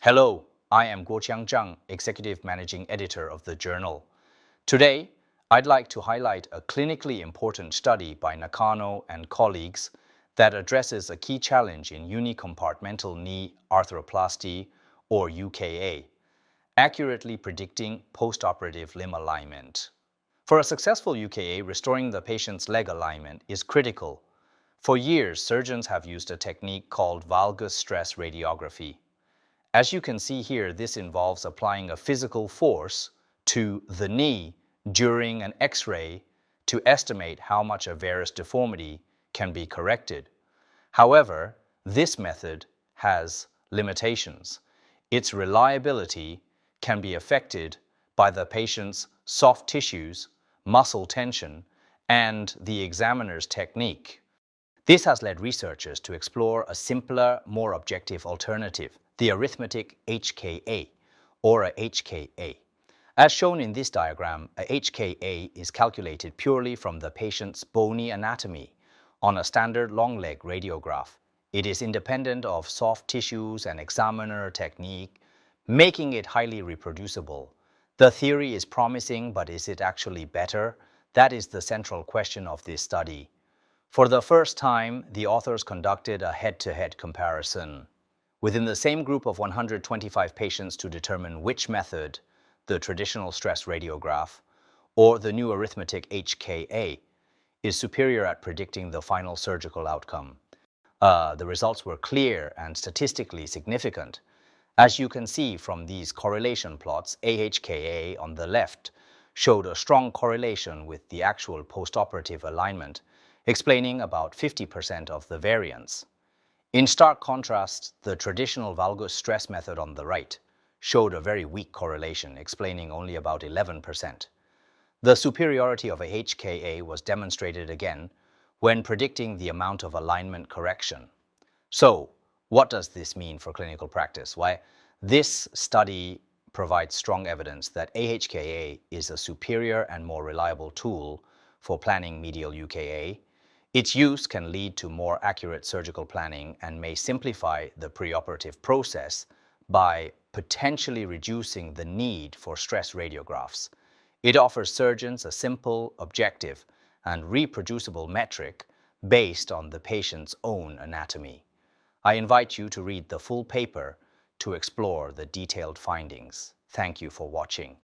Hello, I am Guoqiang Zhang, Executive Managing Editor of the journal. Today, I'd like to highlight a clinically important study by Nakano and colleagues that addresses a key challenge in unicompartmental knee arthroplasty, or UKA, accurately predicting postoperative limb alignment. For a successful UKA, restoring the patient's leg alignment is critical. For years, surgeons have used a technique called valgus stress radiography. As you can see here, this involves applying a physical force to the knee during an X-ray to estimate how much a varus deformity can be corrected. However, this method has limitations. Its reliability can be affected by the patient's soft tissues, muscle tension, and the examiner's technique. This has led researchers to explore a simpler, more objective alternative, the arithmetic aHKA, or aHKA. As shown in this diagram, aHKA is calculated purely from the patient's bony anatomy on a standard long leg radiograph. It is independent of soft tissues and examiner technique, making it highly reproducible. The theory is promising, but is it actually better? That is the central question of this study. For the first time, the authors conducted a head-to-head comparison within the same group of 125 patients to determine which method, the traditional stress radiograph or the new arithmetic aHKA, is superior at predicting the final surgical outcome. The results were clear and statistically significant. As you can see from these correlation plots, aHKA on the left showed a strong correlation with the actual postoperative alignment, explaining about 50% of the variance. In stark contrast, the traditional valgus stress method on the right showed a very weak correlation, explaining only about 11%. The superiority of aHKA was demonstrated again when predicting the amount of alignment correction. So, what does this mean for clinical practice? Why, this study provides strong evidence that aHKA is a superior and more reliable tool for planning medial UKA. Its use can lead to more accurate surgical planning and may simplify the preoperative process by potentially reducing the need for stress radiographs. It offers surgeons a simple, objective, and reproducible metric based on the patient's own anatomy. I invite you to read the full paper to explore the detailed findings. Thank you for watching.